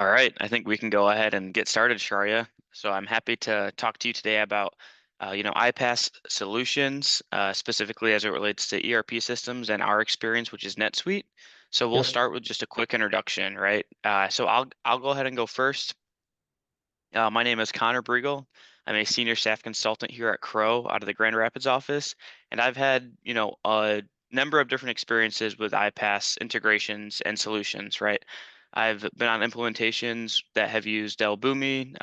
All right, I think we can go ahead and get started, Sharia. So I'm happy to talk to you today about, iPaaS solutions, specifically as it relates to ERP systems and our experience, which is NetSuite. So we'll Yep. start with just a quick introduction, right? So I'll go ahead and go first. My name is Connor Briegel. I'm a senior staff consultant here at Crow out of the Grand Rapids office, and I've had, a number of different experiences with iPaaS integrations and solutions, right? I've been on implementations that have used Dell Boomi,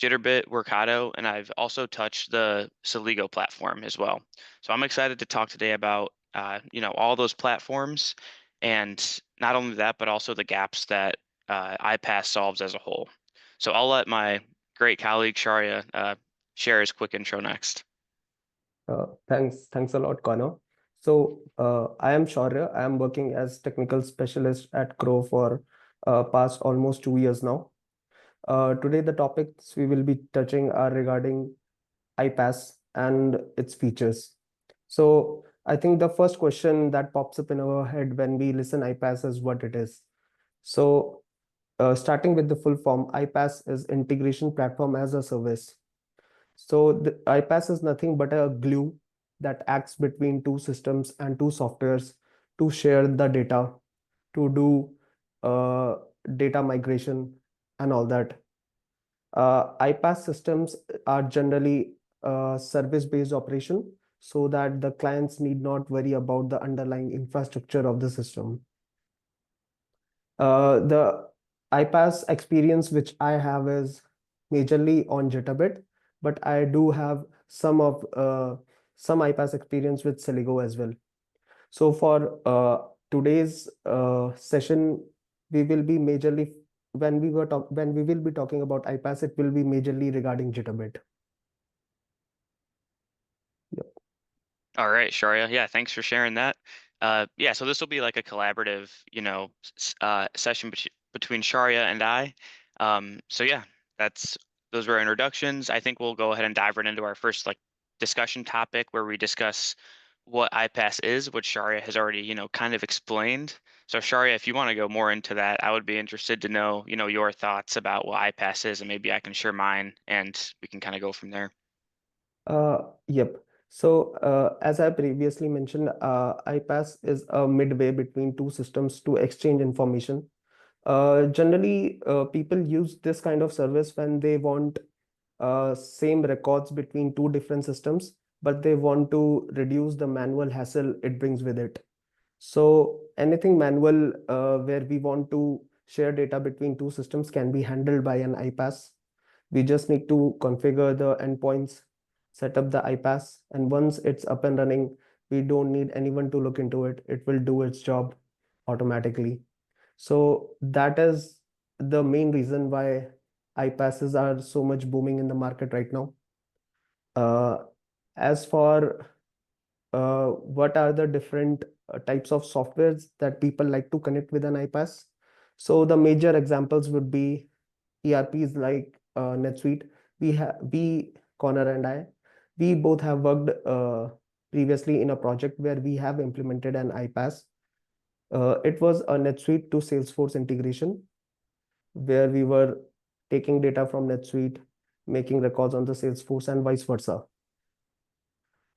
Jitterbit, Workato, and I've also touched the Celigo platform as well. So I'm excited to talk today about, all those platforms, and not only that, but also the gaps that iPaaS solves as a whole. So I'll let my great colleague Sharia share his quick intro next. Thanks a lot, Connor. I am Shaurya. I am working as technical specialist at Crow for past almost 2 years now. Today, the topics we will be touching are regarding iPaaS and its features. So, I think the first question that pops up in our head when we listen iPaaS is what it is. So, Starting with the full form, iPaaS is Integration Platform as a Service. So the iPaaS is nothing but a glue that acts between two systems and two softwares to share the data, to do uh, data migration and all that. iPaaS systems are generally service-based operation so that the clients need not worry about the underlying infrastructure of the system. The iPaaS experience which I have is majorly on Jitterbit, but I do have some iPaaS experience with Celigo as well. So for today's session, we will be majorly when we will be talking about iPaaS, it will be majorly regarding Jitterbit. Yep. All right, Sharia. Yeah, thanks for sharing that. Yeah, so this will be like a collaborative, session between Sharia and I. So yeah, that's those were our introductions. I think we'll go ahead and dive right into our first like discussion topic where we discuss what iPaaS is, which Sharia has already, kind of explained. So Sharia, if you want to go more into that, I would be interested to know, your thoughts about what iPaaS is, and maybe I can share mine, and we can kind of go from there. Yep. As I previously mentioned, iPaaS is a midway between two systems to exchange information. Generally, people use this kind of service when they want same records between two different systems, but they want to reduce the manual hassle it brings with it. So anything manual where we want to share data between two systems can be handled by an iPaaS. We just need to configure the endpoints, set up the iPaaS, and once it's up and running, we don't need anyone to look into it. It will do its job automatically. So that is the main reason why iPaaSs are so much booming in the market right now. Uh, as for what are the different types of softwares that people like to connect with an iPaaS? So the major examples would be ERPs like NetSuite. Connor and I, we both have worked previously in a project where we have implemented an iPaaS. It was a NetSuite to Salesforce integration where we were taking data from NetSuite, making records on the Salesforce, and vice versa.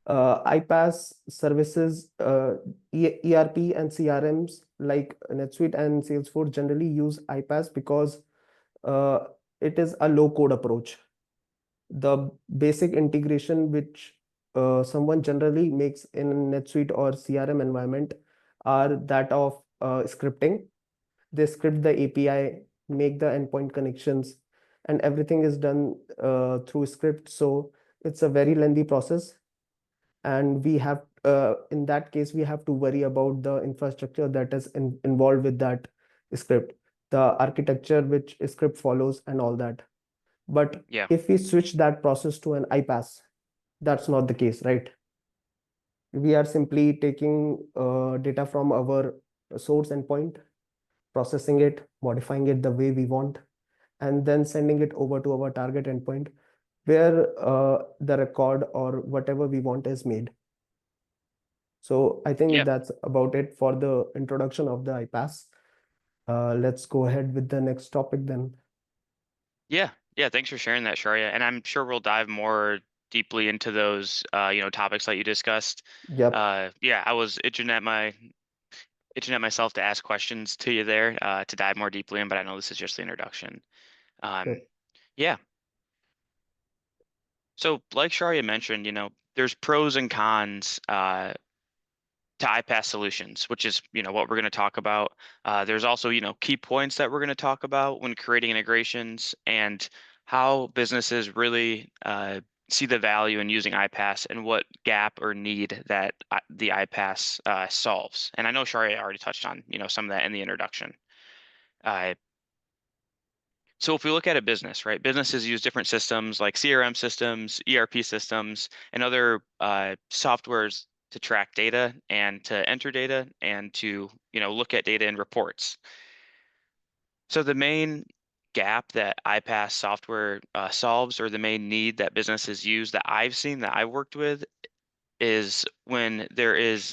iPaaS services, ERP and CRMs like NetSuite and Salesforce generally use iPaaS because uh, it is a low code approach. The basic integration which someone generally makes in NetSuite or CRM environment are that of scripting. They script the API, make the endpoint connections, and everything is done through script. So it's a very lengthy process, and we have in that case we have to worry about the infrastructure that is involved with that script, the architecture which script follows, and all that. But Yeah. if we switch that process to an iPaaS, that's not the case, right? We are simply taking data from our source endpoint, processing it, modifying it the way we want, and then sending it over to our target endpoint where the record or whatever we want is made. So I think Yeah. that's about it for the introduction of the iPaaS. Let's go ahead with the next topic then. Yeah, yeah. Thanks for sharing that, Sharia. And I'm sure we'll dive more deeply into those, topics that you discussed. Yep, Yeah, I was itching at myself to ask questions to you there, to dive more deeply in, but I know this is just the introduction. Um, yep, yeah. So, like Sharia mentioned, there's pros and cons, to iPaaS solutions, which is, what we're going to talk about. There's also, key points that we're going to talk about when creating integrations and how businesses really see the value in using iPaaS and what gap or need that the iPaaS solves. And I know Sharia already touched on, some of that in the introduction. Uh, so if we look at a business, right, businesses use different systems like CRM systems, ERP systems, and other softwares to track data and to enter data and to, look at data in reports. So the main gap that iPaaS software solves, or the main need that businesses use that I've seen that I've worked with, is when there is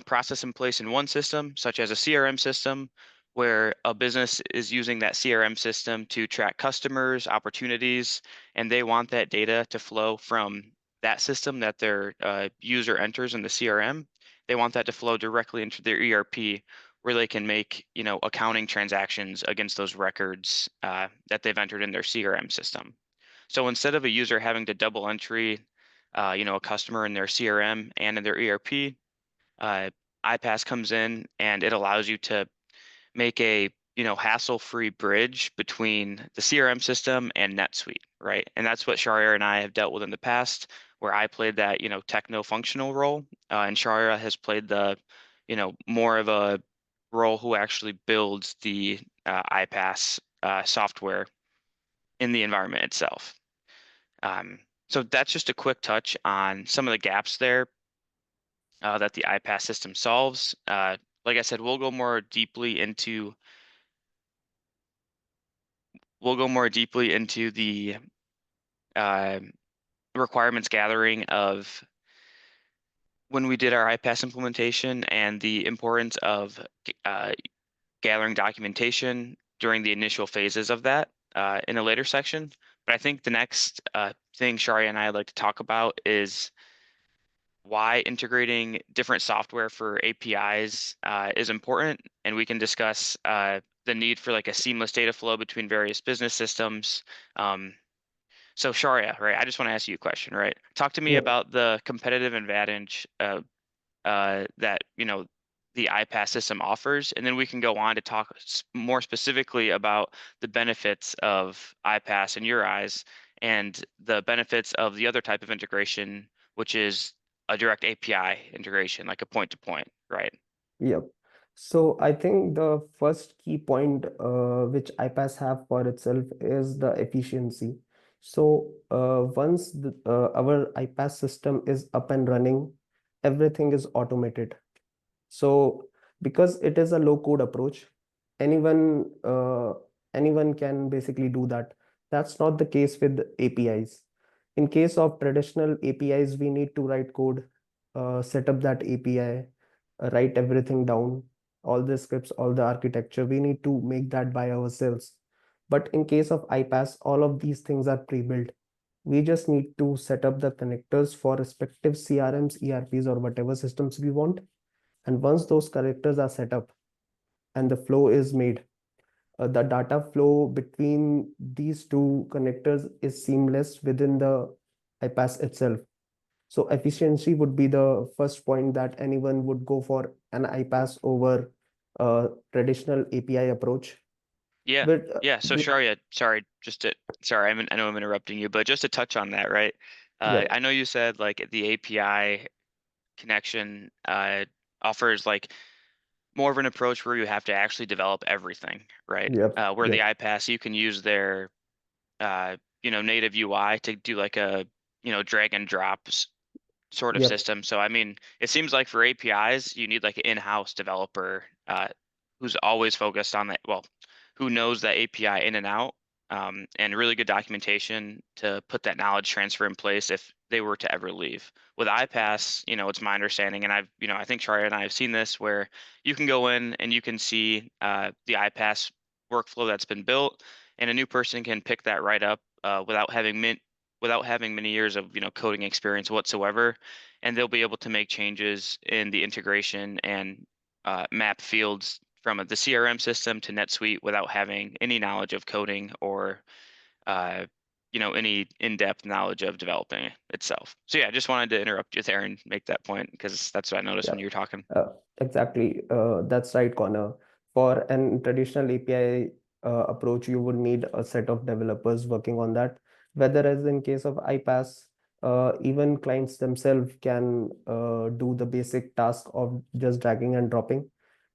process in place in one system, such as a CRM system, where a business is using that CRM system to track customers, opportunities, and they want that data to flow from that system that their user enters in the CRM. They want that to flow directly into their ERP, where they can make accounting transactions against those records that they've entered in their CRM system. So instead of a user having to double entry, a customer in their CRM and in their ERP, uh, iPaaS comes in and it allows you to make a hassle-free bridge between the CRM system and NetSuite, right? And that's what Sharia and I have dealt with in the past, where I played that techno-functional role, and Sharia has played the more of a role who actually builds the iPaaS software in the environment itself. Um, so that's just a quick touch on some of the gaps there that the iPaaS system solves. Like I said, we'll go more deeply into the uh, requirements gathering of when we did our iPaaS implementation and the importance of uh, gathering documentation during the initial phases of that in a later section. But I think the next thing Sharia and I would like to talk about is why integrating different software for APIs is important, and we can discuss the need for like a seamless data flow between various business systems. Um, so Sharia, right? I just want to ask you a question, right? Talk to me yep. about the competitive advantage that the iPaaS system offers, and then we can go on to talk more specifically about the benefits of iPaaS in your eyes and the benefits of the other type of integration, which is a direct API integration, like a point to point, right? Yep. So I think the first key point which iPaaS have for itself is the efficiency. So once our iPaaS system is up and running, everything is automated. So because it is a low code approach, anyone anyone can basically do that. That's not the case with APIs. In case of traditional APIs, we need to write code, set up that API, write everything down, all the scripts, all the architecture. We need to make that by ourselves. But in case of iPaaS, all of these things are pre-built. We just need to set up the connectors for respective CRMs, ERPs, or whatever systems we want. And once those connectors are set up and the flow is made, the data flow between these two connectors is seamless within the iPaaS itself. So efficiency would be the first point that anyone would go for an iPaaS over a traditional API approach. Yeah, With yeah. So with Sharia, sorry, I know I'm interrupting you, but just to touch on that, right? Yep, I know you said like the API connection offers like more of an approach where you have to actually develop everything, right? yep, Where the yep, iPaaS, you can use their, native UI to do like a, drag and drop sort of yep, system. So, I mean, it seems like for APIs, you need like an in-house developer who's always focused on that, well, who knows that API in and out. and really good documentation to put that knowledge transfer in place if they were to ever leave. With iPaaS, it's my understanding, and I think Sharia and I have seen this where you can go in and you can see the iPaaS workflow that's been built, and a new person can pick that right up without having many years of coding experience whatsoever, and they'll be able to make changes in the integration and map fields from the CRM system to NetSuite without having any knowledge of coding or uh, any in-depth knowledge of developing it itself. So yeah, I just wanted to interrupt you there and make that point because that's what I noticed Yeah, when you were talking. exactly. That's right, Connor. For an traditional API approach, you would need a set of developers working on that. Whether as in case of iPaaS, even clients themselves can do the basic task of just dragging and dropping,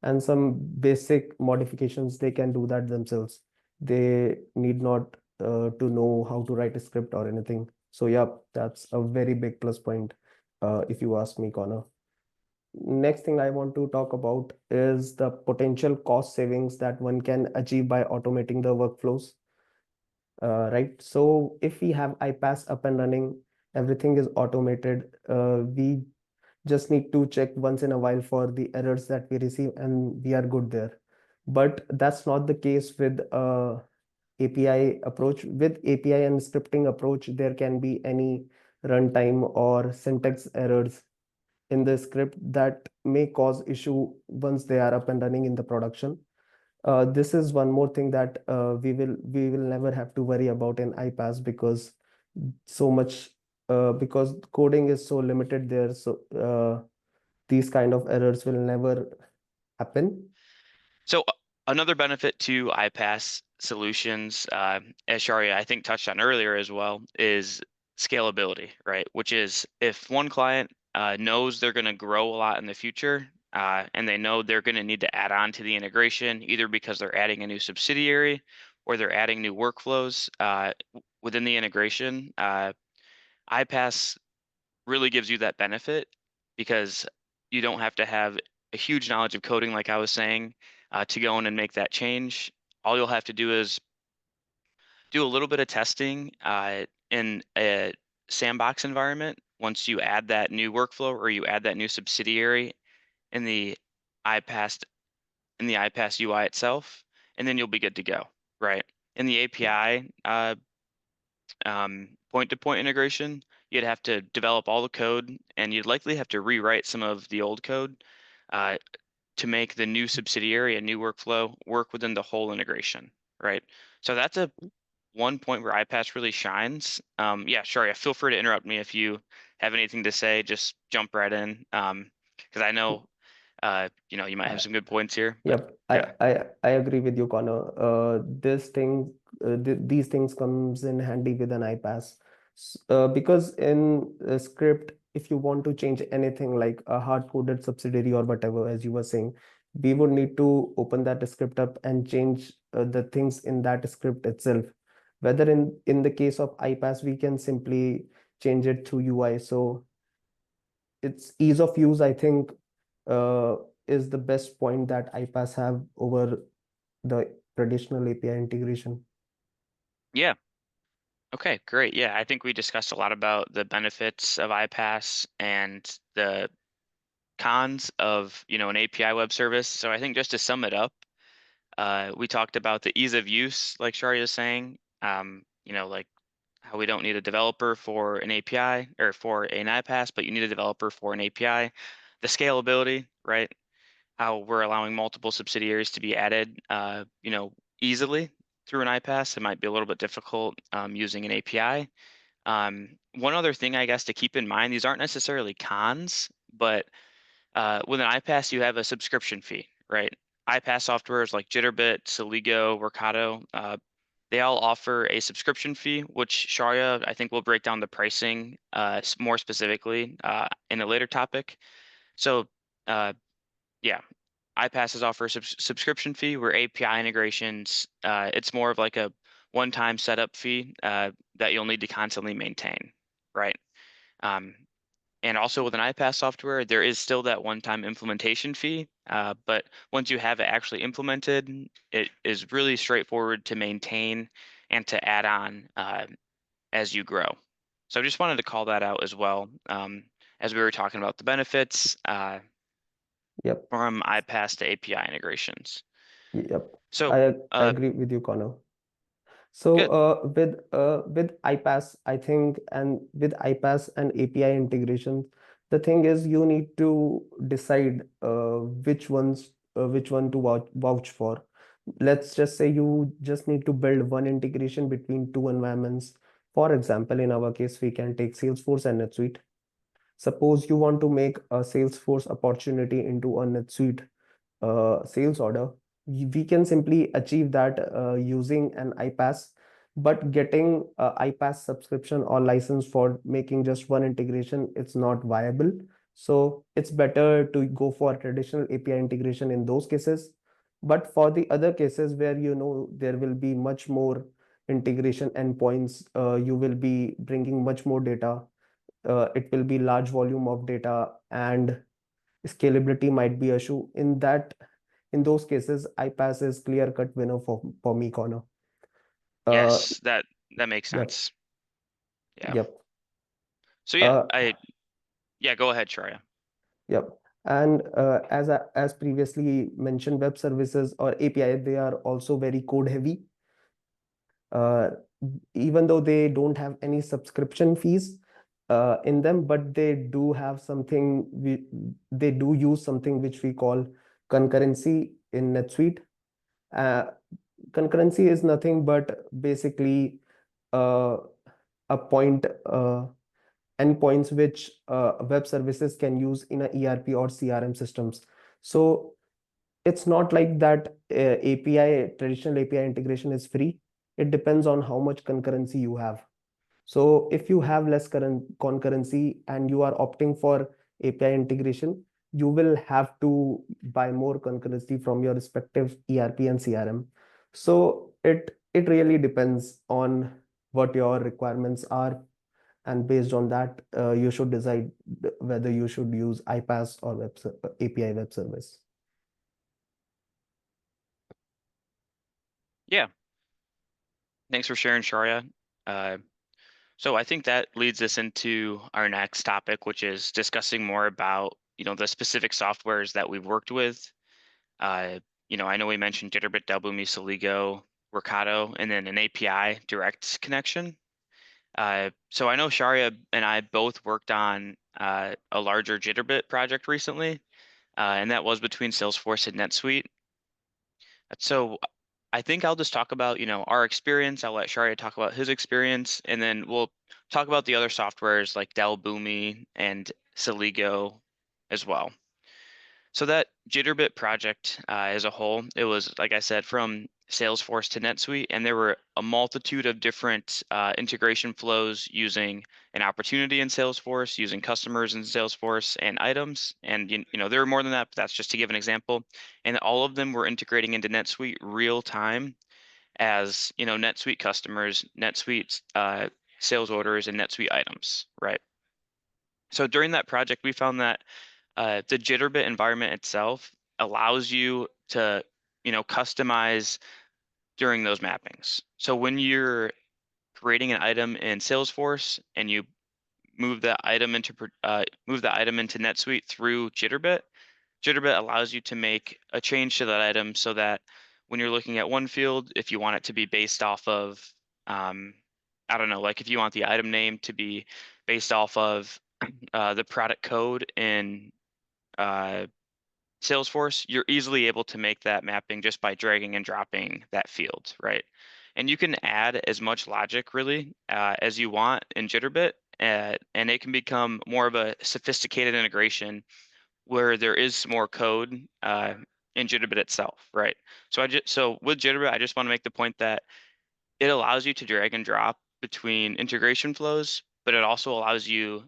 and some basic modifications they can do that themselves. They need not to know how to write a script or anything. So yeah, that's a very big plus point, if you ask me, Connor. Next thing I want to talk about is the potential cost savings that one can achieve by automating the workflows. Right. So if we have iPaaS up and running, everything is automated. We just need to check once in a while for the errors that we receive, and we are good there. But that's not the case with API approach. With API and scripting approach, there can be any runtime or syntax errors in the script that may cause issue once they are up and running in the production. This is one more thing that we will never have to worry about in iPaaS, because so much because coding is so limited there. So these kind of errors will never happen. So another benefit to iPaaS solutions, as Sharia I think touched on earlier as well, is scalability, right? Which is if one client knows they're going to grow a lot in the future, and they know they're going to need to add on to the integration, either because they're adding a new subsidiary or they're adding new workflows within the integration. iPaaS really gives you that benefit because you don't have to have a huge knowledge of coding, like I was saying, to go in and make that change. All you'll have to do is do a little bit of testing in a sandbox environment. Once you add that new workflow or you add that new subsidiary in the iPaaS iPaaS UI itself, and then you'll be good to go, right? In the API point-to-point integration, you'd have to develop all the code, and you'd likely have to rewrite some of the old code uh, to make the new subsidiary and new workflow work within the whole integration, right? So that's a one point where iPaaS really shines. Yeah, sure. Yeah, feel free to interrupt me if you have anything to say. Just jump right in, because I know you might have some good points here. But Yep, yeah, I agree with you, Connor. These things comes in handy with an iPaaS. Because in a script, if you want to change anything like a hard-coded subsidiary or whatever, as you were saying, we would need to open that script up and change the things in that script itself. Whether in the case of iPaaS, we can simply change it through UI. So its ease of use, I think, uh, is the best point that iPaaS have over the traditional API integration. yeah. Okay, great. Yeah, I think we discussed a lot about the benefits of iPaaS and the cons of an API web service. So I think just to sum it up, we talked about the ease of use, like Sharia is saying. Like how we don't need a developer for an API or for an iPaaS, but you need a developer for an API. The scalability, right? How we're allowing multiple subsidiaries to be added, easily through an iPaaS. It might be a little bit difficult using an API. One other thing, I guess, to keep in mind, these aren't necessarily cons, but with an iPaaS, you have a subscription fee, right? iPaaS softwares like Jitterbit, Celigo, Workato, they all offer a subscription fee, which Sharia, I think, will break down the pricing more specifically in a later topic. So, uh, yeah, iPaaSes offer a subscription fee where API integrations, it's more of like a one-time setup fee that you'll need to constantly maintain, right? Um, and also with an iPaaS software, there is still that one-time implementation fee. But once you have it actually implemented, it is really straightforward to maintain and to add on as you grow. So I just wanted to call that out as well, as we were talking about the benefits Yep. from iPaaS to API integrations. Yep. So, I agree with you, Connor. So good. with iPaaS, I think, and with iPaaS and API integration, the thing is you need to decide which one to vouch for. Let's just say you just need to build one integration between two environments. For example, in our case, we can take Salesforce and NetSuite. Suppose you want to make a Salesforce opportunity into a NetSuite sales order, we can simply achieve that using an iPaaS, but getting a iPaaS subscription or license for making just one integration, it's not viable. So it's better to go for traditional API integration in those cases. But for the other cases where there will be much more integration endpoints, you will be bringing much more data. It will be large volume of data, and scalability might be issue. In those cases, iPaaS is clear cut winner for me, Connor. Uh, Yes, that makes yep, sense. Yeah. yep, So yeah, uh, yeah, go ahead, Sharia. yep. And as previously mentioned, web services or API, they are also very code heavy. Uh, Even though they don't have any subscription fees in them, but they do use something which we call concurrency in NetSuite. Uh, Concurrency is nothing but basically uh, a point endpoints which web services can use in a ERP or CRM systems. So it's not like that API, traditional API integration is free. It depends on how much concurrency you have. So if you have less current concurrency and you are opting for API integration, you will have to buy more concurrency from your respective ERP and CRM. So it really depends on what your requirements are, and based on that, you should decide whether you should use iPaaS or API web service. Yeah, thanks for sharing, Sharia. Uh, so I think that leads us into our next topic, which is discussing more about, the specific softwares that we've worked with. Uh, I know we mentioned Jitterbit, Dell Boomi, Celigo, Workato, and then an API direct connection. So I know Sharia and I both worked on a larger Jitterbit project recently, and that was between Salesforce and NetSuite. So I think I'll just talk about, our experience. I'll let Sharia talk about his experience, and then we'll talk about the other softwares like Dell Boomi and Celigo as well. So that Jitterbit project as a whole, it was, like I said, from Salesforce to NetSuite, and there were a multitude of different integration flows using an opportunity in Salesforce, using customers in Salesforce, and items. And there were more than that, but that's just to give an example. And all of them were integrating into NetSuite real time as NetSuite customers, NetSuite sales orders, and NetSuite items, right? So during that project, we found that the Jitterbit environment itself allows you to, customize during those mappings. So when you're creating an item in Salesforce and you move that item into NetSuite through Jitterbit, Jitterbit allows you to make a change to that item so that when you're looking at one field, if you want it to be based off of, um, I don't know, like if you want the item name to be based off of the product code in uh, Salesforce, you're easily able to make that mapping just by dragging and dropping that field, right? And you can add as much logic really as you want in Jitterbit, and it can become more of a sophisticated integration where there is more code in Jitterbit itself, right? So with Jitterbit, I just want to make the point that it allows you to drag and drop between integration flows, but it also allows you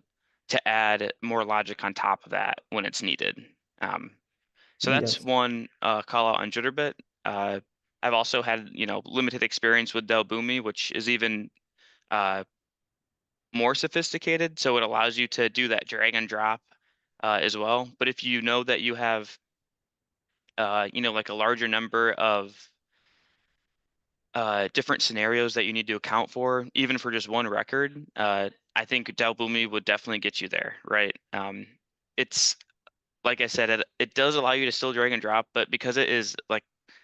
to add more logic on top of that when it's needed. Um, so that's Yes. one call out on Jitterbit. Uh, I've also had limited experience with Dell Boomi, which is even uh, more sophisticated. So it allows you to do that drag and drop as well. But if you know that you have like a larger number of different scenarios that you need to account for, even for just one record, I think Dell Boomi would definitely get you there, right? It's like I said, it does allow you to still drag and drop, but because it is like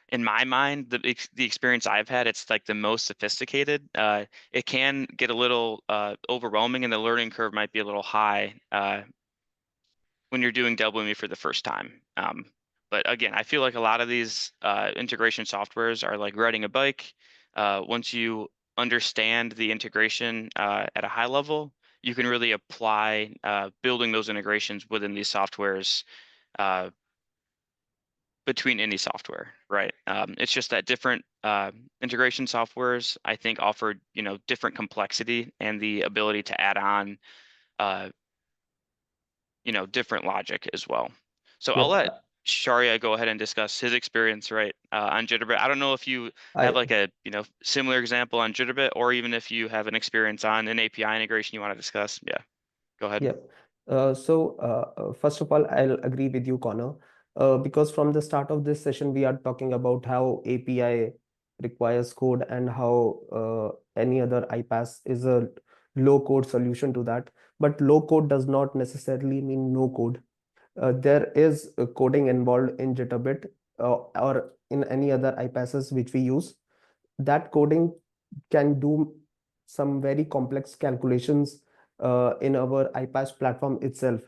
in my mind, the experience I've had, it's like the most sophisticated. It can get a little overwhelming, and the learning curve might be a little high when you're doing Dell Boomi for the first time. But again, I feel like a lot of these integration softwares are like riding a bike. Once you understand the integration at a high level, you can really apply building those integrations within these softwares uh, between any software, right? It's just that different integration softwares, I think, offer different complexity and the ability to add on uh, different logic as well. So I'll Yep. let Sharia go ahead and discuss his experience, right, on Jitterbit. I don't know if you have I like a, similar example on Jitterbit, or even if you have an experience on an API integration you want to discuss. Yeah, go ahead. Yep. First of all, I'll agree with you, Connor, because from the start of this session, we are talking about how API requires code and how any other iPaaS is a low code solution to that. But low code does not necessarily mean no code. There is coding involved in Jitterbit or in any other iPaaSes which we use. That coding can do some very complex calculations in our iPaaS platform itself.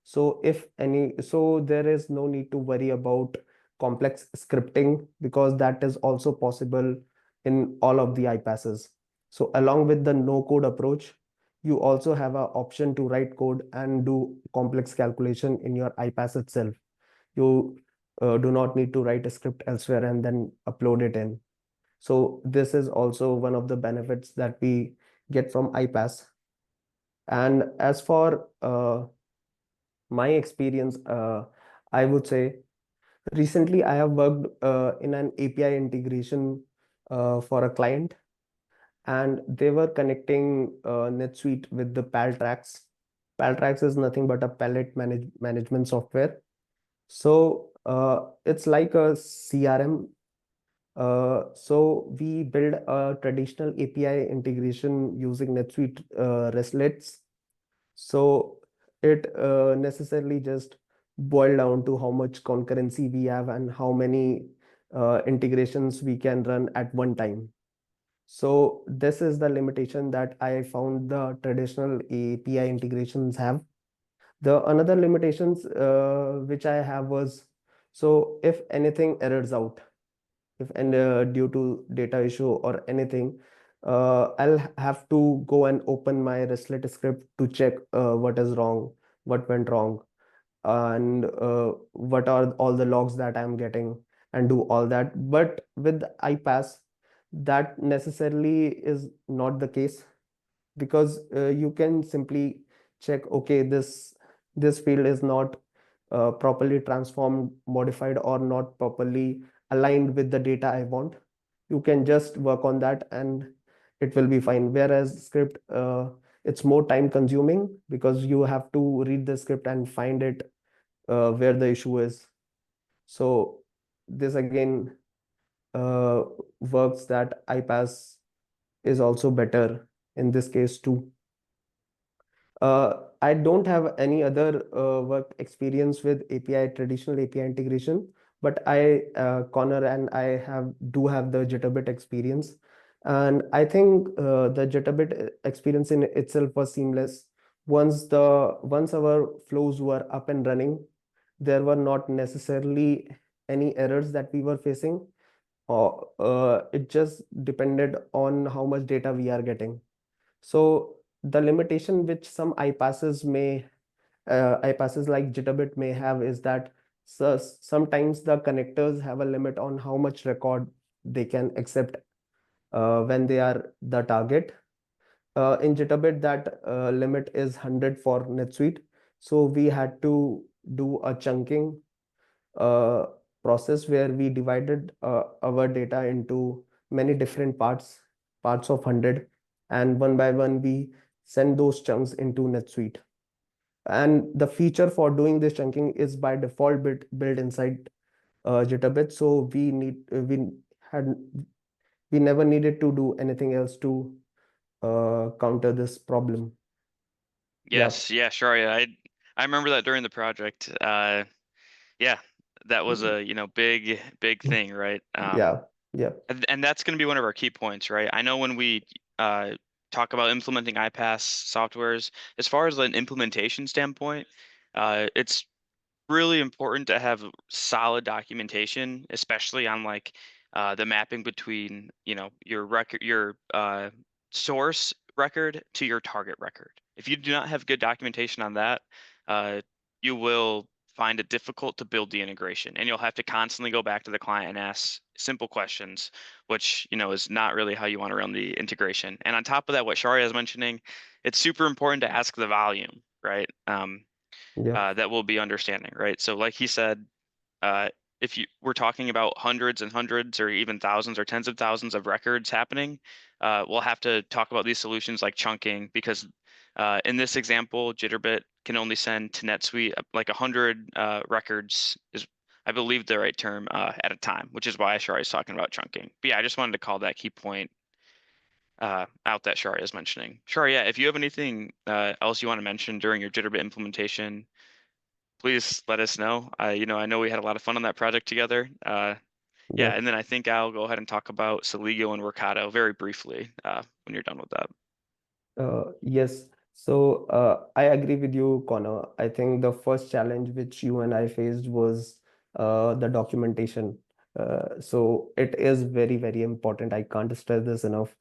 So there is no need to worry about complex scripting because that is also possible in all of the iPaaSes. So along with the no code approach, you also have an option to write code and do complex calculation in your iPaaS itself. You do not need to write a script elsewhere and then upload it in. So this is also one of the benefits that we get from iPaaS. And as for my experience, I would say recently I have worked in an API integration for a client, and they were connecting NetSuite with the PalTracks. PalTracks is nothing but a management software. So it's like a CRM. So we build a traditional API integration using NetSuite RESTlets. So it necessarily just boil down to how much concurrency we have and how many integrations we can run at one time. So this is the limitation that I found the traditional API integrations have. The another limitations which I have was, so if anything errors out, if and due to data issue or anything, I'll have to go and open my Restlet script to check what is wrong, what went wrong, and what are all the logs that I'm getting, and do all that. But with iPaaS, that necessarily is not the case, because you can simply check, okay, this field is not properly transformed, modified, or not properly aligned with the data I want. You can just work on that and it will be fine. Whereas script, it's more time consuming because you have to read the script and find it where the issue is. So this again uh, works that iPaaS is also better in this case too. I don't have any other work experience with API, traditional API integration, but Connor and I do have the Jitterbit experience. And I think the Jitterbit experience in itself was seamless. Once our flows were up and running, there were not necessarily any errors that we were facing. Or it just depended on how much data we are getting. So the limitation which some iPasses like Jitterbit may have is that sometimes the connectors have a limit on how much record they can accept when they are the target. In Jitterbit, that limit is 100 for NetSuite. So we had to do a chunking uh, process where we divided our data into many different parts of 100, and one by one we send those chunks into NetSuite. And the feature for doing this chunking is by default built inside Jitterbit. So we had We never needed to do anything else to counter this problem. Yeah. Yes, yeah, sure. Yeah, I remember that during the project. Yeah, that was a, big thing, right? Yeah. Yeah. And that's going to be one of our key points, right? I know when we uh, talk about implementing iPaaS softwares, as far as an implementation standpoint, it's really important to have solid documentation, especially on like the mapping between, your record, your source record to your target record. If you do not have good documentation on that, uh, you will find it difficult to build the integration, and you'll have to constantly go back to the client and ask simple questions, which is not really how you want to run the integration. And on top of that, what Sharia is mentioning, it's super important to ask the volume, right? Yeah. That we'll be understanding, right? So like he said, uh, if we're talking about hundreds and hundreds or even thousands or tens of thousands of records happening, we'll have to talk about these solutions like chunking because in this example, Jitterbit can only send to NetSuite like 100 records is, I believe, the right term at a time, which is why Shari is talking about chunking. But yeah, I just wanted to call that key point out that Shari is mentioning. Shari, yeah, if you have anything else you want to mention during your Jitterbit implementation, please let us know. I know we had a lot of fun on that project together. Yeah, Yeah. and then I think I'll go ahead and talk about Celigo and Workato very briefly when you're done with that. Yes. So I agree with you, Connor. I think the first challenge which you and I faced was the documentation. So it is very, very important. I can't stress this enough.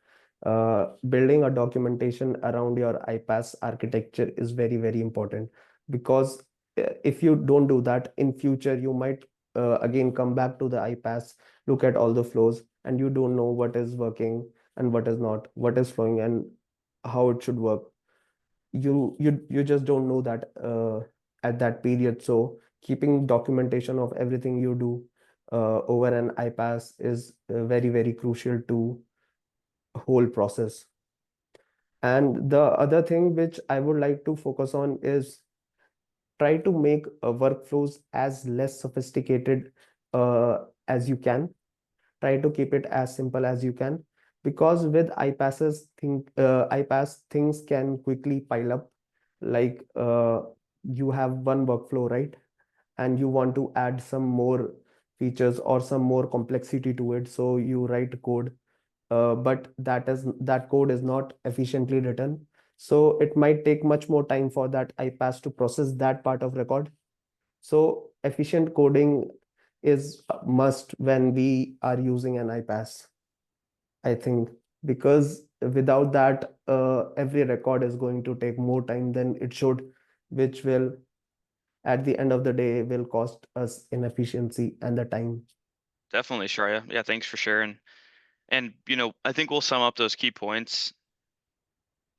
Building a documentation around your iPaaS architecture is very, very important because if you don't do that in future, you might again come back to the iPaaS, look at all the flows, and you don't know what is working and what is not, what is flowing, and how it should work. You just don't know that at that period. So keeping documentation of everything you do over an iPaaS is very, very crucial to whole process. And the other thing which I would like to focus on is try to make workflows as less sophisticated as you can. Try to keep it as simple as you can, because with iPaaS things can quickly pile up. Like you have one workflow, right? And you want to add some more features or some more complexity to it, so you write code, but that code is not efficiently written. So it might take much more time for that iPaaS to process that part of record. So efficient coding is a must when we are using an iPaaS, I think, because without that, every record is going to take more time than it should, which will, at the end of the day, will cost us inefficiency and the time. Definitely, Shreya. Yeah, thanks for sharing. And I think we'll sum up those key points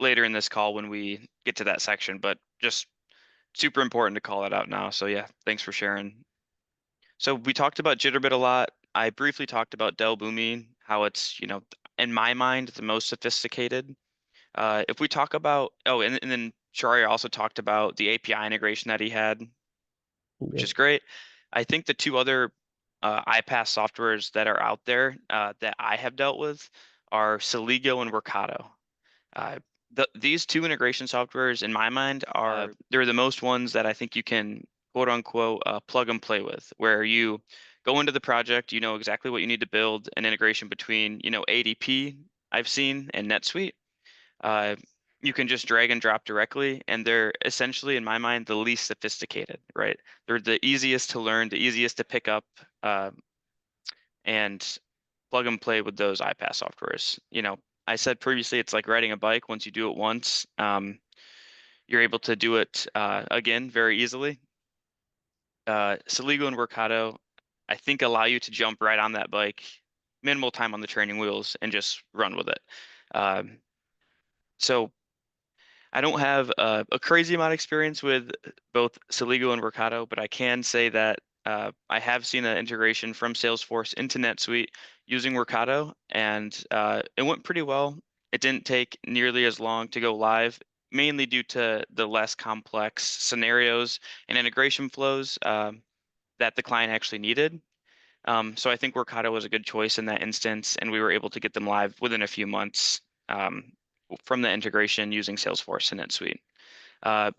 later in this call when we get to that section, but just super important to call it out now. So yeah, thanks for sharing. So we talked about Jitterbit a lot. I briefly talked about Dell Boomi, how it's, in my mind, the most sophisticated. If we talk about, oh, and then Sharia also talked about the API integration that he had, which Yep. is great. I think the two other iPaaS softwares that are out there that I have dealt with are Celigo and Workato. Uh, these two integration softwares, in my mind, are they're the most ones that I think you can quote unquote plug and play with, where you go into the project, you know exactly what you need to build, an integration between, ADP I've seen and NetSuite. Uh, you can just drag and drop directly, and they're essentially, in my mind, the least sophisticated, right? They're the easiest to learn, the easiest to pick up, and plug and play with those iPaaS softwares. I said previously, it's like riding a bike. Once you do it once, you're able to do it again very easily. Celigo and Workato, I think, allow you to jump right on that bike, minimal time on the training wheels, and just run with it. Um, so I don't have a crazy amount of experience with both Celigo and Workato, but I can say that I have seen an integration from Salesforce into NetSuite using Workato, and it went pretty well. It didn't take nearly as long to go live, mainly due to the less complex scenarios and integration flows that the client actually needed. So I think Workato was a good choice in that instance, and we were able to get them live within a few months um, from the integration using Salesforce and NetSuite.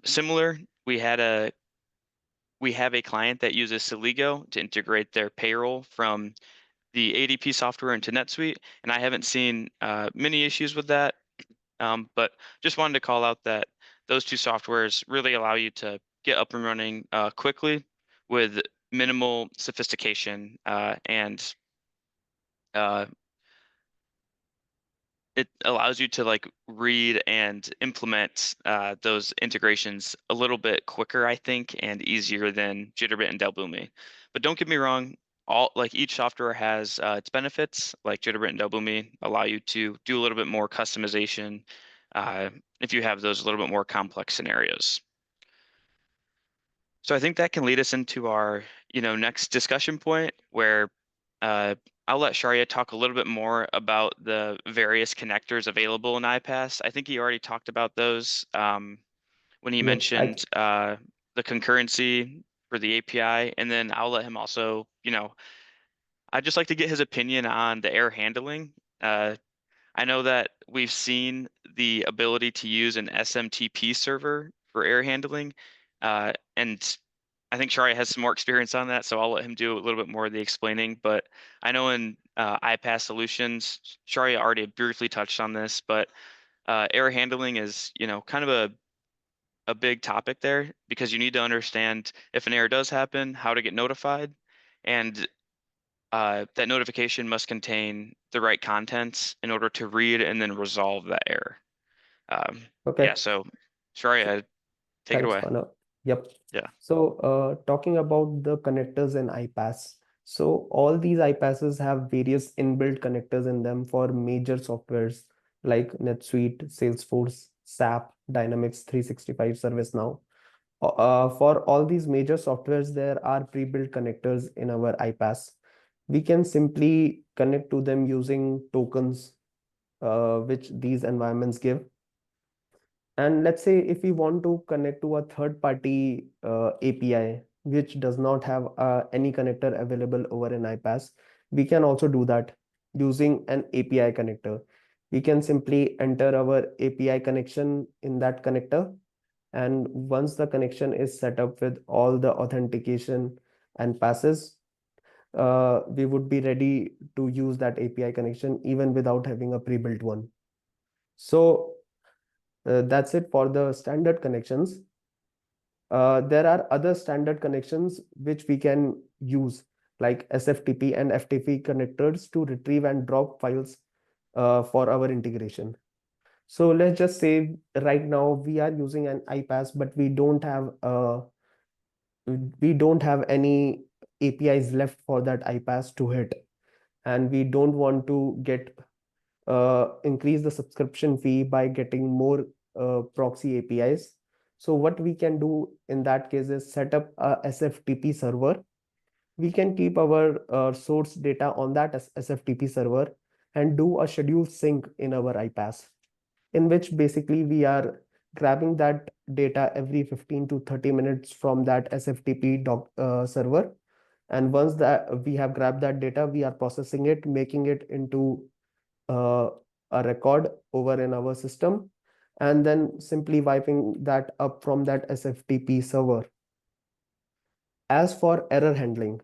Similar, we have a client that uses Celigo to integrate their payroll from the ADP software into NetSuite, and I haven't seen many issues with that. But just wanted to call out that those two softwares really allow you to get up and running quickly with minimal sophistication, and uh, it allows you to like read and implement those integrations a little bit quicker, I think, and easier than Jitterbit and Dell Boomi. But don't get me wrong, all like each software has its benefits. Like Jitterbit and Dell Boomi allow you to do a little bit more customization uh, if you have those a little bit more complex scenarios. So I think that can lead us into our, next discussion point where uh, I'll let Sharia talk a little bit more about the various connectors available in iPaaS. I think he already talked about those when he Yep, mentioned the concurrency for the API, and then I'll let him also, I'd just like to get his opinion on the error handling. Uh, I know that we've seen the ability to use an SMTP server for error handling, and I think Shari has some more experience on that, so I'll let him do a little bit more of the explaining. But I know in iPaaS solutions, Shari already briefly touched on this, but error handling is, kind of a big topic there because you need to understand if an error does happen, how to get notified, and that notification must contain the right contents in order to read and then resolve that error. Um, yeah, okay. so Shari, So take it thanks, away. Pana. Yep. Yeah. So, talking about the connectors in iPaaS. So, all these iPaaSes have various inbuilt connectors in them for major softwares like NetSuite, Salesforce, SAP, Dynamics 365, ServiceNow. For all these major softwares, there are pre-built connectors in our iPaaS. We can simply connect to them using tokens, which these environments give. And let's say if we want to connect to a third party API, which does not have any connector available over an iPaaS, we can also do that using an API connector. We can simply enter our API connection in that connector. And once the connection is set up with all the authentication and passes, we would be ready to use that API connection even without having a pre-built one. So that's it for the standard connections. There are other standard connections which we can use, like SFTP and FTP connectors to retrieve and drop files for our integration. So let's just say right now we are using an iPaaS, but we don't have any APIs left for that iPaaS to hit, and we don't want to get increase the subscription fee by getting more proxy APIs. So what we can do in that case is set up a SFTP server. We can keep our source data on that SFTP server and do a scheduled sync in our iPaaS, in which basically we are grabbing that data every 15 to 30 minutes from that SFTP server. And once that we have grabbed that data, we are processing it, making it into uh, a record over in our system, and then simply wiping that up from that SFTP server. As for error handling,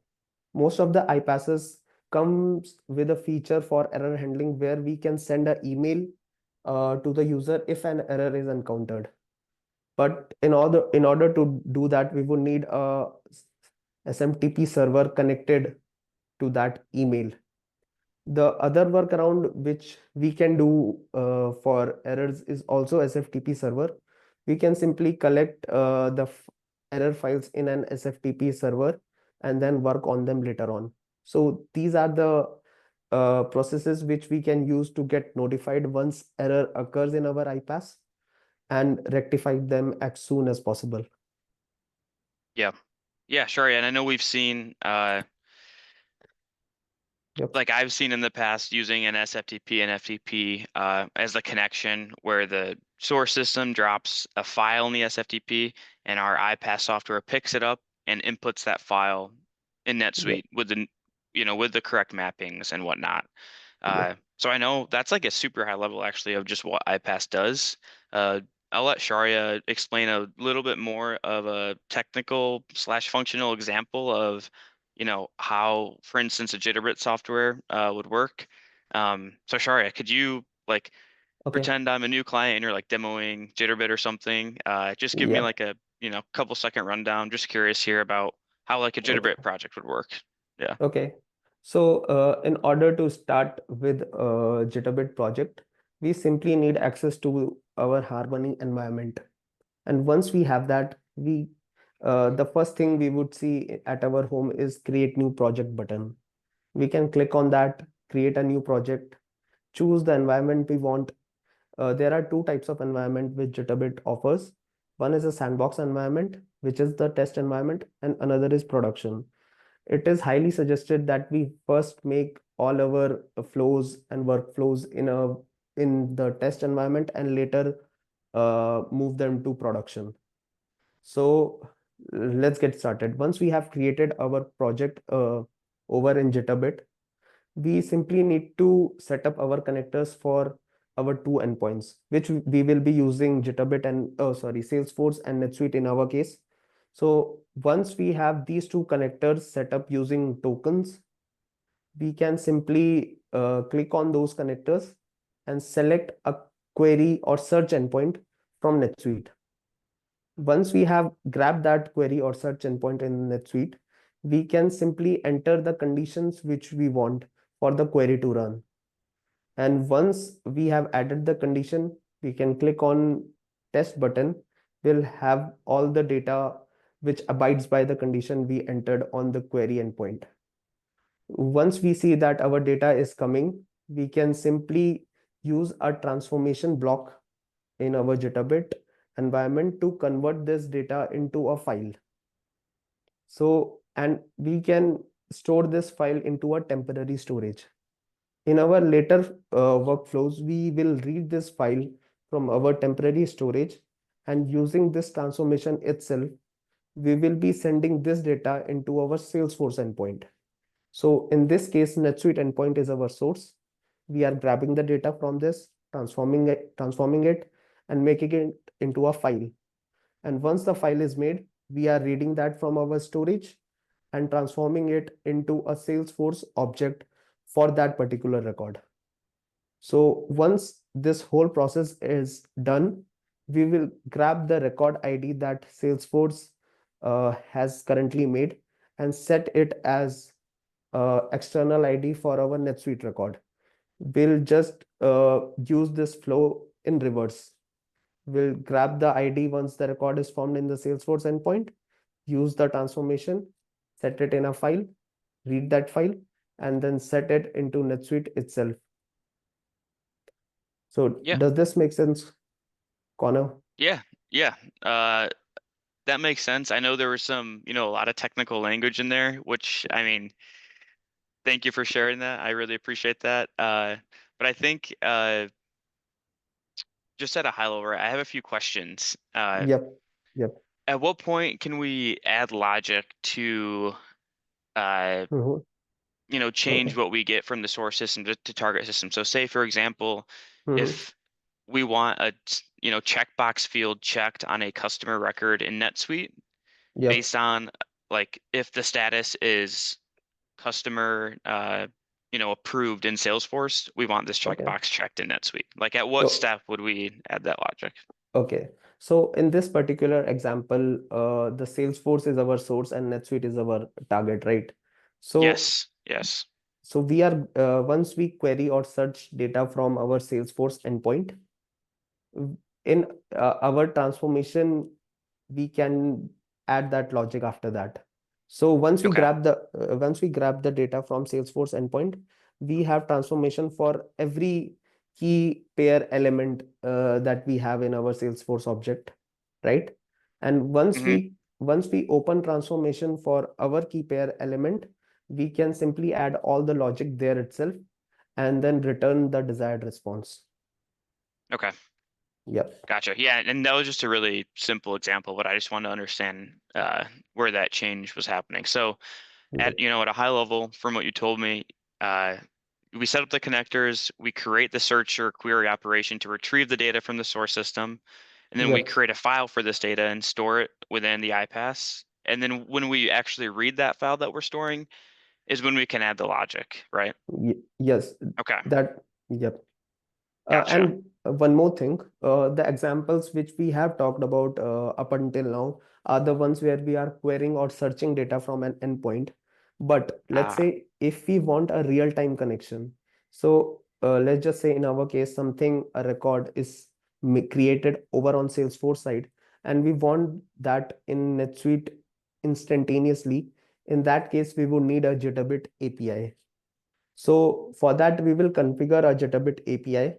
most of the iPasses comes with a feature for error handling where we can send an email to the user if an error is encountered. But in order to do that, we would need a SMTP server connected to that email. The other workaround which we can do for errors is also SFTP server. We can simply collect the error files in an SFTP server and then work on them later on. So these are the processes which we can use to get notified once error occurs in our iPaaS and rectify them as soon as possible. Yeah. Yeah, sure. And I know we've seen Yep. like I've seen in the past using an SFTP and FTP as the connection where the source system drops a file in the SFTP and our iPaaS software picks it up and inputs that file in Yep. NetSuite with with the correct mappings and whatnot. Yep. So I know that's like a super high level actually of just what iPaaS does. Uh, I'll let Sharia explain a little bit more of a technical slash functional example of, how, for instance, a Jitterbit software would work. So Sharia, could you like Okay. pretend I'm a new client and you're like demoing Jitterbit or something? Just give me Yep. like a, couple second rundown. Just curious here about how like a Okay. Jitterbit project would work. Yeah. Okay. So, in order to start with a Jitterbit project, we simply need access to our Harmony environment. And once we have that, the first thing we would see at our home is create new project button. We can click on that, create a new project, choose the environment we want. There are two types of environment which Jitterbit offers. One is a sandbox environment, which is the test environment, and another is production. It is highly suggested that we first make all our flows and workflows in the test environment and later move them to production. So let's get started. Once we have created our project over in Jitterbit, we simply need to set up our connectors for our two endpoints, which we will be using Jitterbit and Salesforce and NetSuite in our case. So once we have these two connectors set up using tokens, we can simply click on those connectors and select a query or search endpoint from NetSuite. Once we have grabbed that query or search endpoint in NetSuite, we can simply enter the conditions which we want for the query to run. And once we have added the condition, we can click on test button. We'll have all the data which abides by the condition we entered on the query endpoint. Once we see that our data is coming, we can simply use a transformation block in our Jitterbit environment to convert this data into a file. So, and we can store this file into a temporary storage. In our later workflows, we will read this file from our temporary storage, and using this transformation itself, we will be sending this data into our Salesforce endpoint. So in this case, NetSuite endpoint is our source. We are grabbing the data from this, transforming it, and making it into a file. And once the file is made, we are reading that from our storage and transforming it into a Salesforce object for that particular record. So once this whole process is done, we will grab the record ID that Salesforce has currently made and set it as external ID for our NetSuite record. We'll just use this flow in reverse. We'll grab the ID once the record is formed in the Salesforce endpoint, use the transformation, set it in a file, read that file, and then set it into NetSuite itself. So Yeah. does this make sense, Connor? Yeah. Yeah. Uh, that makes sense. I know there was some, a lot of technical language in there, which I mean, thank you for sharing that. I really appreciate that. But I think just at a high level, right, I have a few questions. Yep, yep. At what point can we add logic to, uh, Mhm. change Okay. what we get from the source system to target system? So say, for example, Mhm. if we want a, checkbox field checked on a customer record in NetSuite Yep. based on like if the status is customer approved in Salesforce, we want this Okay. checkbox checked in NetSuite. Like at what So step would we add that logic? okay. So in this particular example, the Salesforce is our source and NetSuite is our target, right? So Yes, yes. we are once we query or search data from our Salesforce endpoint, in our transformation, we can add that logic after that. So Okay. once we grab the data from Salesforce endpoint, we have transformation for every key pair element that we have in our Salesforce object, right? And Hmm. once we open transformation for our key pair element, we can simply add all the logic there itself and then return the desired response. Okay. Yep. Gotcha. Yeah, and that was just a really simple example, but I just wanted to understand where that change was happening. So at Yep. at a high level from what you told me, uh, we set up the connectors, we create the search or query operation to retrieve the data from the source system, and then we Yep. create a file for this data and store it within the iPaaS. And then when we actually read that file that we're storing is when we can add the logic, right? Yes. Okay, That. Yep. gotcha. And one more thing, the examples which we have talked about up until now are the ones where we are querying or searching data from an endpoint. But let's Ah, say if we want a real-time connection, so let's just say in our case, a record is created over on Salesforce side, and we want that in NetSuite instantaneously. In that case, we would need a Jitterbit API. So for that, we will configure a Jitterbit API,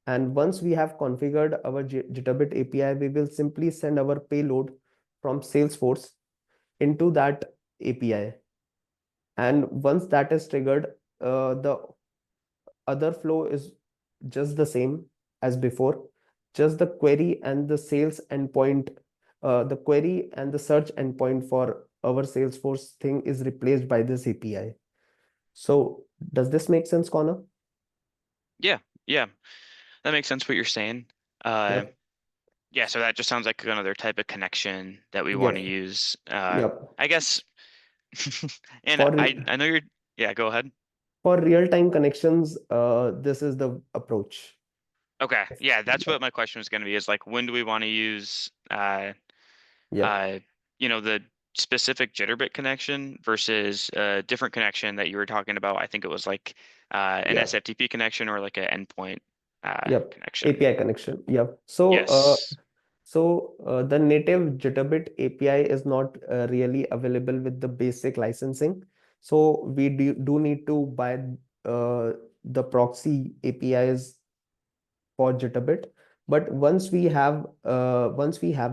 and once we have configured our Jitterbit API, we will simply send our payload from Salesforce into that API. And once that is triggered, the other flow is just the same as before. Just the query and the sales endpoint, the query and the search endpoint for our Salesforce thing is replaced by this API. So does this make sense, Connor? yeah, yeah, that makes sense what you're saying. Uh, Yep. yeah, so that just sounds like another type of connection that we want to Yep. use. Yep. I guess, and For I know you're, yeah, go ahead. For real-time connections, this is the approach. Okay, yeah, that's what Yep. my question was going to be is like, when do we want to use, Yep. uh, the specific Jitterbit connection versus a different connection that you were talking about? I think it was like an Yeah. SFTP connection or like an endpoint Yep. connection. API connection. Yep. So, Yes. the native Jitterbit API is not really available with the basic licensing. So we do need to buy uh, the proxy APIs for Jitterbit. But once we have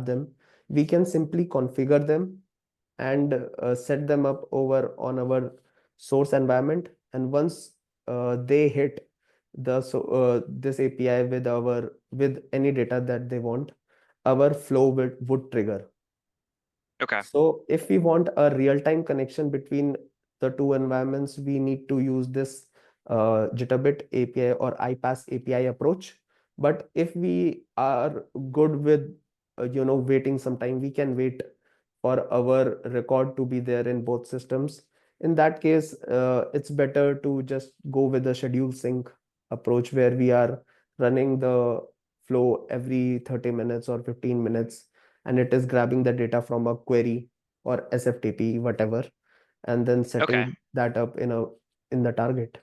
them, we can simply configure them and set them up over on our source environment. And once they hit this API with any data that they want, our flow would trigger. Okay. So if we want a real-time connection between the two environments, we need to use this Jitterbit API or iPaaS API approach. But if we are good with waiting some time, we can wait for our record to be there in both systems. In that case, it's better to just go with the schedule sync approach where we are running the flow every 30 minutes or 15 minutes, and it is grabbing the data from a query or SFTP, whatever, and then Okay. setting that up in the target.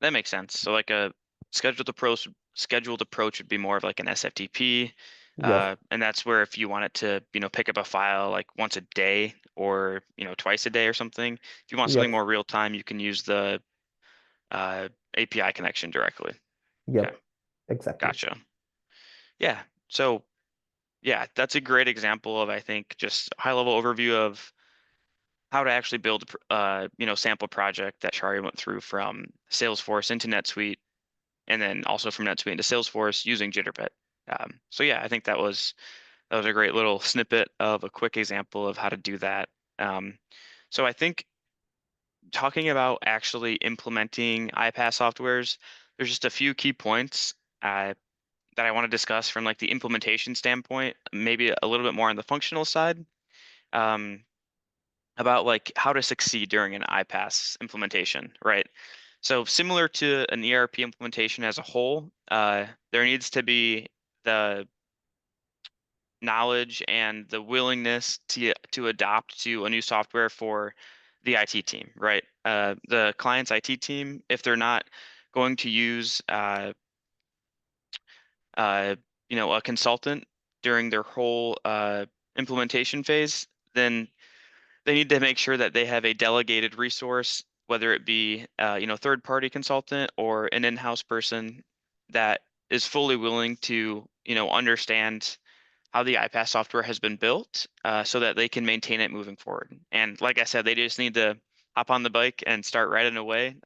That makes sense. So like a scheduled approach would be more of like an SFTP, Yep, and that's where if you want it to, pick up a file like once a day or twice a day or something, if you want something yep, more real time, you can use the uh, API connection directly. Okay, yep, exactly. gotcha. Yeah. So yeah, that's a great example of I think just high level overview of how to actually build a sample project that Shari went through from Salesforce into NetSuite and then also from NetSuite into Salesforce using Jitterbit. So yeah, I think that was a great little snippet of a quick example of how to do that. Um, so I think talking about actually implementing iPaaS softwares, there's just a few key points that I want to discuss from like the implementation standpoint, maybe a little bit more on the functional side, um, about like how to succeed during an iPaaS implementation, right? So similar to an ERP implementation as a whole, there needs to be the knowledge and the willingness to adopt to a new software for the IT team, right? The client's IT team, if they're not going to use uh, a consultant during their whole implementation phase, then they need to make sure that they have a delegated resource, whether it be third-party consultant or an in-house person that is fully willing to understand how the iPaaS software has been built, so that they can maintain it moving forward. And like I said, they just need to hop on the bike and start right away.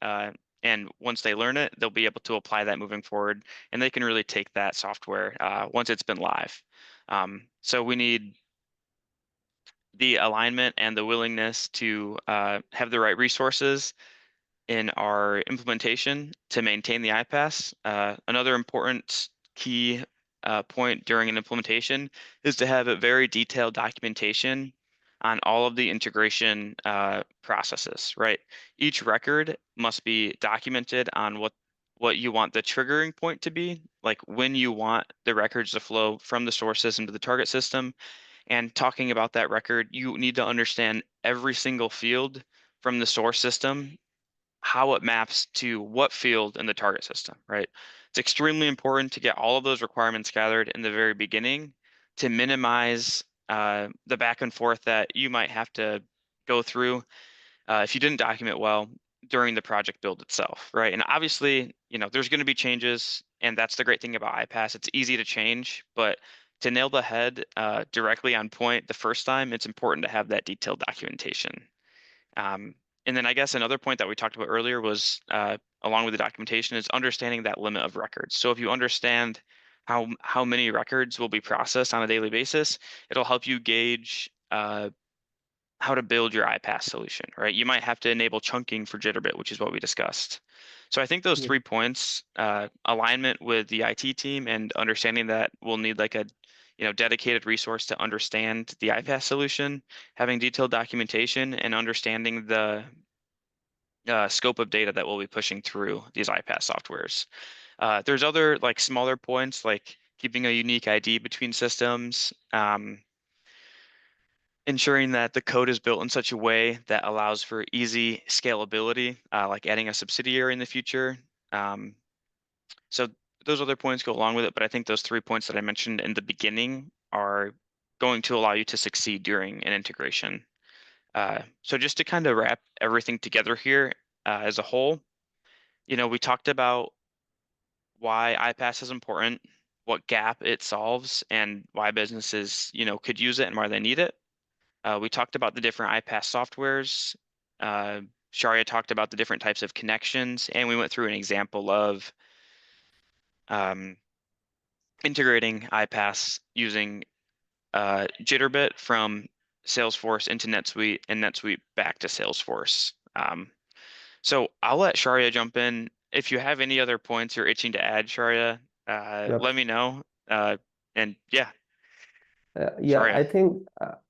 And once they learn it, they'll be able to apply that moving forward, and they can really take that software once it's been live. So we need the alignment and the willingness to have the right resources in our implementation to maintain the iPaaS. Another important key point during an implementation is to have a very detailed documentation on all of the integration processes, right? Each record must be documented on what you want the triggering point to be, like when you want the records to flow from the source system to the target system. And talking about that record, you need to understand every single field from the source system, how it maps to what field in the target system, right? It's extremely important to get all of those requirements gathered in the very beginning to minimize the back and forth that you might have to go through if you didn't document well during the project build itself, right? And obviously, there's going to be changes, and that's the great thing about iPaaS. It's easy to change, but to nail the head directly on point the first time, it's important to have that detailed documentation. Um, and then I guess another point that we talked about earlier was, along with the documentation, is understanding that limit of records. So if you understand how many records will be processed on a daily basis, it'll help you gauge how to build your iPaaS solution, right? You might have to enable chunking for Jitterbit, which is what we discussed. So I think those Yeah. 3 points, alignment with the IT team and understanding that we'll need like a dedicated resource to understand the iPaaS solution, having detailed documentation and understanding the scope of data that we'll be pushing through these iPaaS softwares. There's other like smaller points like keeping a unique ID between systems, ensuring that the code is built in such a way that allows for easy scalability, like adding a subsidiary in the future. Um, so those other points go along with it, but I think those 3 points that I mentioned in the beginning are going to allow you to succeed during an integration. So just to kind of wrap everything together here as a whole, we talked about why iPaaS is important, what gap it solves, and why businesses, could use it and why they need it. We talked about the different iPaaS softwares. Uh, Sharia talked about the different types of connections, and we went through an example of um, integrating iPaaS using Jitterbit from Salesforce into NetSuite and NetSuite back to Salesforce. So I'll let Sharia jump in. If you have any other points you're itching to add, Sharia, Yep. let me know. And yeah, Yeah, Sharia.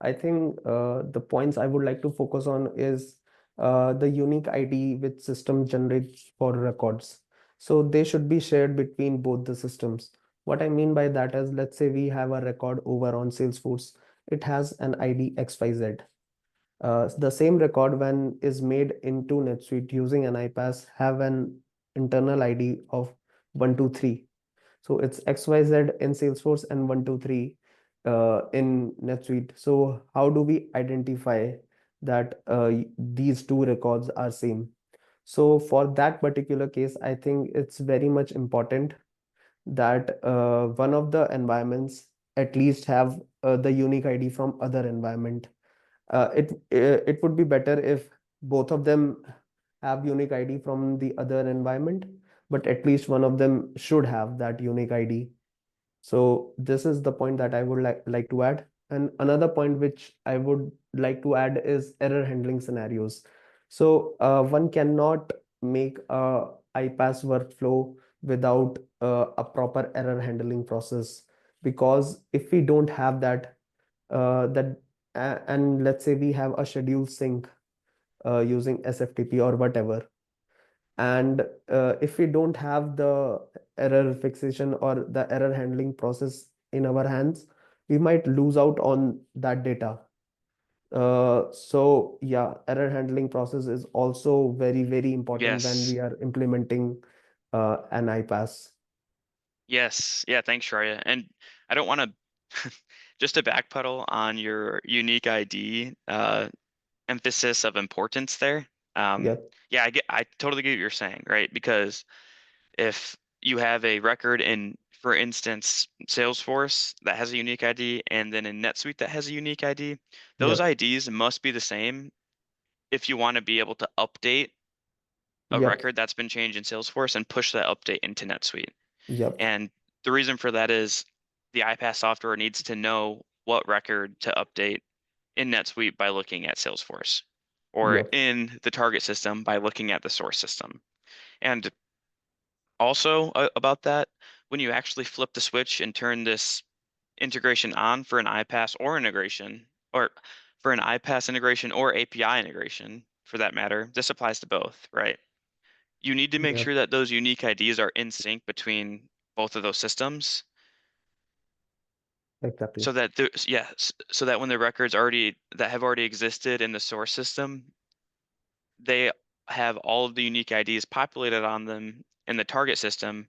I think the points I would like to focus on is the unique ID which system generates for records. So they should be shared between both the systems. What I mean by that is, let's say we have a record over on Salesforce. It has an ID XYZ. The same record when is made into NetSuite using an iPaaS have an internal ID of 123. So it's XYZ in Salesforce and 123 in NetSuite. So how do we identify that these two records are same? So for that particular case, I think it's very much important that one of the environments at least have the unique ID from other environment. It would be better if both of them have unique ID from the other environment, but at least one of them should have that unique ID. So this is the point that I would like to add. And another point which I would like to add is error handling scenarios. So one cannot make a iPaaS workflow without a proper error handling process, because if we don't have that, and let's say we have a schedule sync using SFTP or whatever, and if we don't have the error fixation or the error handling process in our hands, we might lose out on that data. So yeah, error handling process is also very, very important when Yes. we are implementing an iPaaS. Yes. Yeah, thanks, Sharia. And I don't want to just to backpedal on your unique ID emphasis of importance there. Yeah, Yeah, I totally get what you're saying, right? Because if you have a record in, for instance, Salesforce that has a unique ID and then in NetSuite that has a unique ID, those yep, IDs must be the same if you want to be able to update a yep, record that's been changed in Salesforce and push that update into NetSuite. yep, And the reason for that is the iPaaS software needs to know what record to update in NetSuite by looking at Salesforce, or Yep. in the target system by looking at the source system. And also about that, when you actually flip the switch and turn this integration on for an iPaaS or integration, or for an iPaaS integration or API integration for that matter, this applies to both, right? You need to make Yep. sure that those unique IDs are in sync between both of those systems Exactly. so that so that when the records that have already existed in the source system, they have all of the unique IDs populated on them in the target system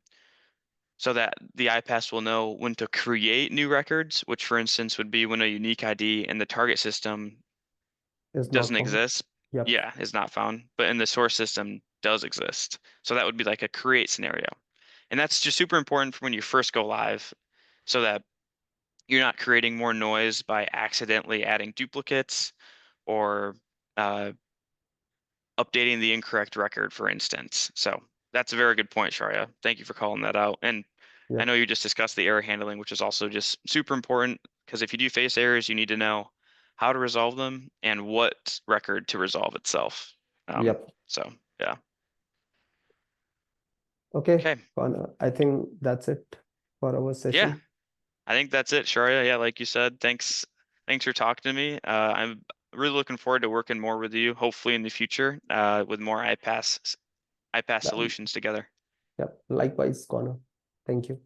so that the iPaaS will know when to create new records, which for instance would be when a unique ID in the target system Is not doesn't found. exist. Yep. Yeah, is not found, but in the source system does exist. So that would be like a create scenario. And that's just super important for when you first go live so that you're not creating more noise by accidentally adding duplicates or uh, updating the incorrect record, for instance. So that's a very good point, Sharia. Thank you for calling that out. And I know Yep. you just discussed the error handling, which is also just super important because if you do face errors, you need to know how to resolve them and what record to resolve itself. Yep. So yeah. Okay, Okay. Connor, I think that's it for our Yeah, session. I think that's it, Sharia. Yeah, like you said, thanks for talking to me. I'm really looking forward to working more with you, hopefully in the future, with more iPaaS Um, solutions together. Yep. Likewise, Connor. Thank you.